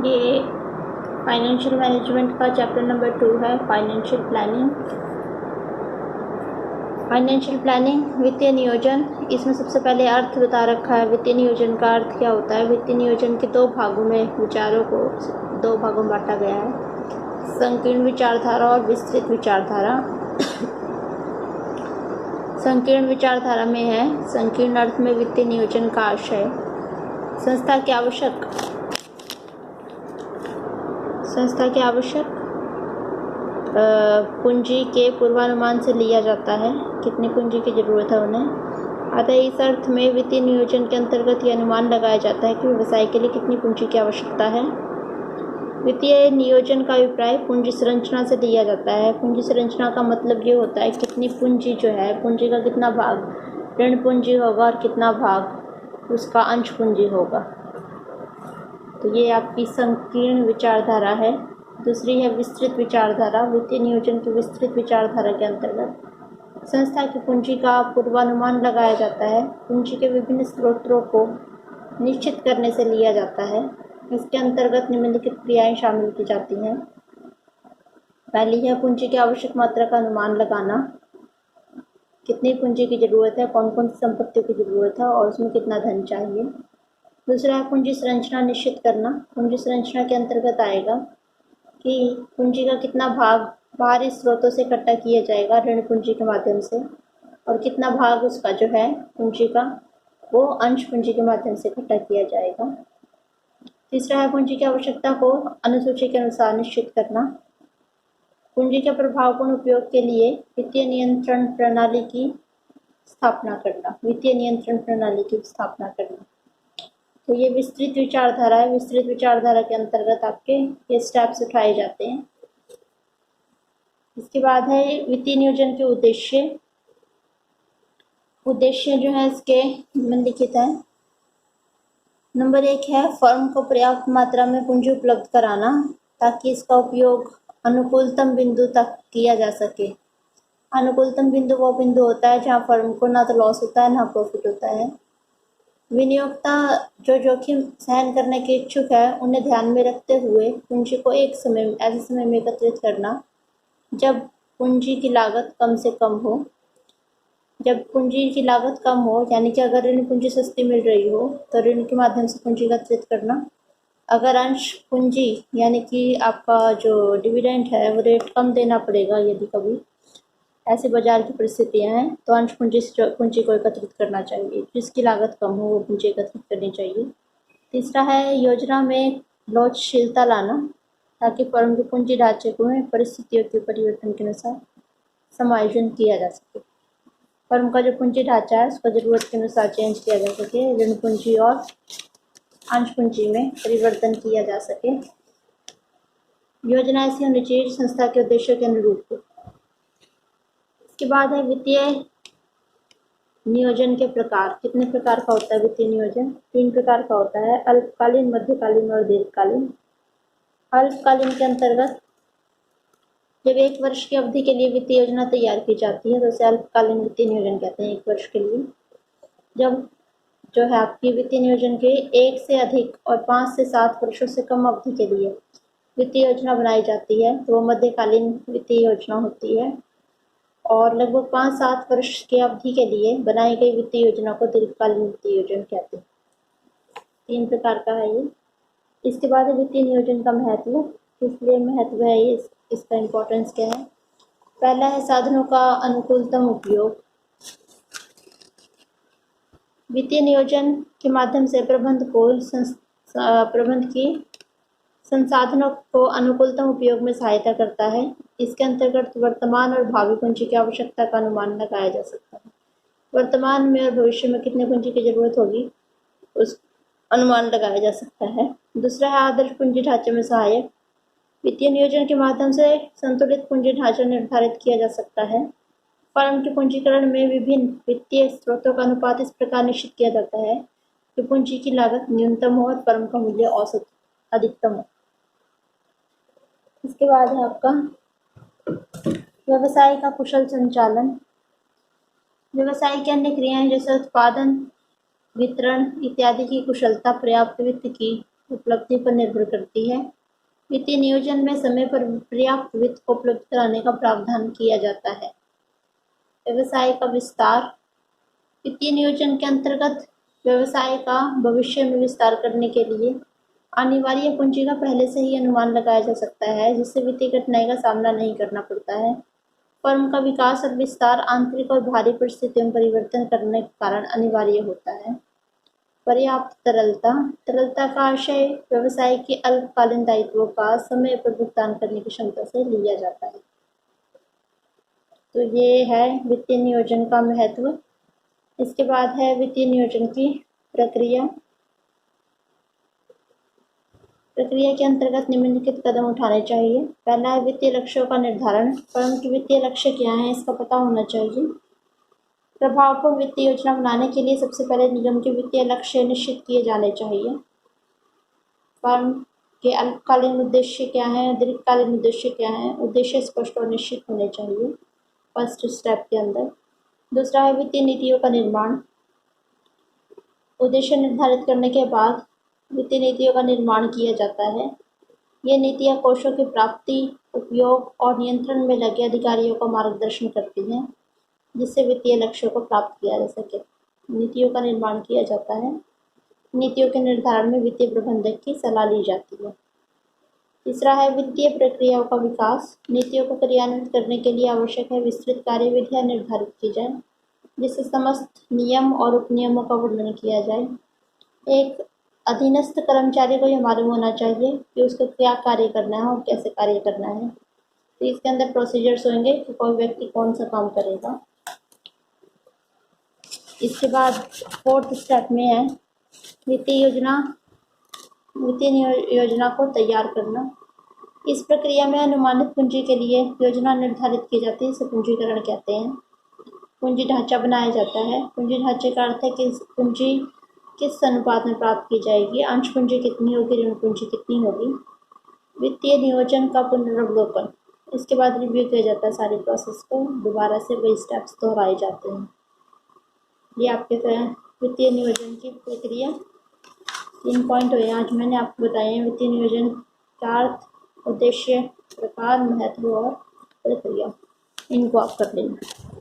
ये financial management का chapter number 2 है, फाइनेंशियल प्लानिंग। फाइनेंशियल प्लानिंग वित्तीय नियोजन। इसमें सबसे पहले अर्थ बता रखा है। वित्तीय नियोजन का अर्थ क्या होता है। वित्तीय नियोजन के दो भागों में विचारों को दो भागों में बांटा गया है, संकीर्ण विचारधारा और विस्तृत विचारधारा। संकीर्ण विचारधारा में है, संकीर्ण अर्थ में वित्तीय नियोजन का आशय संस्था के आवश्यक पूंजी के पूर्वानुमान से लिया जाता है, कितनी पूंजी की जरूरत है उन्हें। अतः इस अर्थ में वित्तीय नियोजन के अंतर्गत यह अनुमान लगाया जाता है कि व्यवसाय के लिए कितनी पूंजी की आवश्यकता है। वित्तीय नियोजन का अभिप्राय पूंजी संरचना से लिया जाता है। पूंजी संरचना का मतलब ये होता है कितनी पूंजी जो है, पूंजी का कितना भाग ऋण पूंजी होगा और कितना भाग उसका अंश पूंजी होगा। तो ये आपकी संकीर्ण विचारधारा है। दूसरी है विस्तृत विचारधारा। वित्तीय नियोजन की विस्तृत विचारधारा के अंतर्गत संस्था की पूंजी का पूर्वानुमान लगाया जाता है। पूंजी के विभिन्न स्रोतों को निश्चित करने से लिया जाता है। इसके अंतर्गत निम्नलिखित क्रियाएं शामिल की जाती हैं। पहली है पूंजी की आवश्यक मात्रा का अनुमान लगाना, कितनी पूंजी की जरूरत है, कौन कौन सी संपत्तियों की जरूरत है और उसमें कितना धन चाहिए। दूसरा है पूंजी संरचना निश्चित करना। पूंजी संरचना के अंतर्गत आएगा कि पूंजी का कितना भाग बाहरी स्रोतों से इकट्ठा किया जाएगा ऋण पूंजी के माध्यम से, और कितना भाग उसका जो है पूंजी का वो अंश पूंजी के माध्यम से इकट्ठा किया जाएगा। तीसरा है पूंजी की आवश्यकता को अनुसूची के अनुसार निश्चित करना। पूंजी के प्रभावपूर्ण उपयोग के लिए वित्तीय नियंत्रण प्रणाली की स्थापना करना। तो ये विस्तृत विचारधारा है। विस्तृत विचारधारा के अंतर्गत आपके ये स्टेप्स उठाए जाते हैं। इसके बाद है वित्तीय नियोजन के उद्देश्य जो है इसके निम्नलिखित है। नंबर 1 है फर्म को पर्याप्त मात्रा में पूंजी उपलब्ध कराना ताकि इसका उपयोग अनुकूलतम बिंदु तक किया जा सके। अनुकूलतम बिंदु वो बिंदु होता है जहाँ फर्म को ना तो लॉस होता है ना प्रॉफिट होता है। विनियोक्ता जो जोखिम सहन करने के इच्छुक है उन्हें ध्यान में रखते हुए पूंजी को ऐसे समय में एकत्रित करना जब पूंजी की लागत कम से कम हो। जब पूंजी की लागत कम हो, यानी कि अगर ऋण पूंजी सस्ती मिल रही हो तो ऋण के माध्यम से पूंजी एकत्रित करना। अगर अंश पूंजी यानी कि आपका जो डिविडेंड है वो रेट कम देना पड़ेगा, यदि कभी ऐसी बाजार की परिस्थितियां हैं तो अंश पूंजी को एकत्रित करना चाहिए। जिसकी लागत कम हो वो पूंजी एकत्रित करनी चाहिए। तीसरा है योजना में लोचशीलता लाना ताकि फर्म के पूंजी ढांचे को परिस्थितियों के परिवर्तन के अनुसार समायोजन किया जा सके। फर्म का जो पूंजी ढांचा है उसका जरूरत के अनुसार चेंज किया जा सके, ऋण पूंजी और अंश पूंजी में परिवर्तन किया जा सके। योजना ऐसी होनी चाहिए संस्था के उद्देश्यों के अनुरूप हो। इसके बाद है वित्तीय नियोजन के प्रकार। कितने प्रकार का होता है वित्तीय नियोजन? 3 प्रकार का होता है, अल्पकालीन, मध्यकालीन और दीर्घकालीन। अल्पकालीन के अंतर्गत जब 1 वर्ष की अवधि के लिए वित्तीय योजना तैयार की जाती है तो उसे अल्पकालीन वित्तीय नियोजन कहते हैं। 1 वर्ष के लिए जब जो है आपकी वित्तीय नियोजन के 1 से अधिक और 5 से 7 वर्षों से कम अवधि के लिए वित्तीय योजना बनाई जाती है तो वो मध्यकालीन वित्तीय योजना होती है। और लगभग 5-7 वर्ष की अवधि के लिए बनाई गई वित्तीय योजना को दीर्घकालीन वित्तीय योजना कहते हैं। 3 प्रकार का है ये। इसके बाद है वित्तीय नियोजन का महत्व। इसलिए महत्व है ये, इसका इम्पोर्टेंस क्या है। पहला है साधनों का अनुकूलतम उपयोग। वित्तीय नियोजन के माध्यम से प्रबंध की संसाधनों को अनुकूलतम उपयोग में सहायता करता है। इसके अंतर्गत वर्तमान और भावी पूंजी की आवश्यकता का अनुमान लगाया जा सकता है। वर्तमान में और भविष्य में कितने पूंजी की जरूरत होगी उस अनुमान लगाया जा सकता है। दूसरा है आदर्श पूंजी ढांचे में सहायक। वित्तीय नियोजन के माध्यम से संतुलित पूंजी ढांचा निर्धारित किया जा सकता है। फर्म के पूंजीकरण में विभिन्न वित्तीय स्रोतों का अनुपात इस प्रकार निश्चित किया जाता है कि पूंजी की लागत न्यूनतम हो और फर्म का मूल्य औसत अधिकतम हो। इसके बाद है आपका व्यवसाय का कुशल संचालन। व्यवसाय की अन्य क्रियाएं जैसे उत्पादन, वितरण इत्यादि की कुशलता पर्याप्त वित्त की उपलब्धि पर निर्भर करती है। वित्तीय नियोजन में समय पर पर्याप्त वित्त को उपलब्ध कराने का प्रावधान किया जाता है। व्यवसाय का विस्तार। वित्तीय नियोजन के अंतर्गत व्यवसाय का भविष्य में विस्तार करने के लिए अनिवार्य पूंजी का पहले से ही अनुमान लगाया जा सकता है, जिससे वित्तीय कठिनाई का सामना नहीं करना पड़ता है। फर्म का विकास और विस्तार आंतरिक और बाहरी परिस्थितियों में परिवर्तन करने के कारण अनिवार्य होता है। पर्याप्त तरलता। तरलता का आशय व्यवसाय के अल्पकालीन दायित्वों का समय पर भुगतान करने की क्षमता से लिया जाता है। तो ये है वित्तीय नियोजन का महत्व। इसके बाद है वित्तीय नियोजन की प्रक्रिया। प्रक्रिया के अंतर्गत निम्नलिखित कदम उठाने चाहिए। पहला है वित्तीय लक्ष्यों का निर्धारण। फर्म के वित्तीय लक्ष्य क्या हैं, इसका पता होना चाहिए। प्रभावपूर्ण वित्तीय योजना बनाने के लिए सबसे पहले निगम के वित्तीय लक्ष्य निश्चित किए जाने चाहिए। फर्म के अल्पकालीन उद्देश्य क्या हैं, दीर्घकालीन उद्देश्य क्या हैं, उद्देश्य स्पष्ट और निश्चित होने चाहिए फर्स्ट स्टेप के अंदर। दूसरा है वित्तीय नीतियों का निर्माण। उद्देश्य निर्धारित करने के बाद वित्तीय नीतियों का निर्माण किया जाता है। ये नीतियाँ कोषों की प्राप्ति, उपयोग और नियंत्रण में लगे अधिकारियों का मार्गदर्शन करती हैं, जिससे वित्तीय लक्ष्यों को प्राप्त किया जा सके। नीतियों का निर्माण किया जाता है। नीतियों के निर्धारण में वित्तीय प्रबंधक की सलाह ली जाती है। तीसरा है वित्तीय प्रक्रियाओं का विकास। नीतियों को क्रियान्वित करने के लिए आवश्यक है विस्तृत कार्यविधियाँ निर्धारित की जाए, जिससे समस्त नियम और उपनियमों का वर्णन किया जाए। एक अधीनस्थ कर्मचारी को यह मालूम होना चाहिए कि उसको क्या कार्य करना है और कैसे कार्य करना है। तो इसके अंदर प्रोसीजर्स होंगे कि कोई व्यक्ति कौन सा काम करेगा। इसके बाद फोर्थ स्टेप में है वित्तीय योजना को तैयार करना। इस प्रक्रिया में अनुमानित पूंजी के लिए योजना निर्धारित की जाती है, इसे पूंजीकरण कहते हैं। पूंजी ढांचा बनाया जाता है। पूंजी ढांचे का अर्थ है कि पूंजी किस अनुपात में प्राप्त की जाएगी, अंश पूंजी कितनी होगी, ऋण पूंजी कितनी होगी। वित्तीय नियोजन का पुनरावलोकन। इसके बाद रिव्यू किया जाता है, सारी प्रोसेस को दोबारा से वही स्टेप्स दोहराए जाते हैं। ये आपके वित्तीय नियोजन की प्रक्रिया 3 पॉइंट हुए आज मैंने आपको बताए हैं। वित्तीय नियोजन का अर्थ, उद्देश्य, प्रकार, महत्व और प्रक्रिया, इनको आप कर लेना।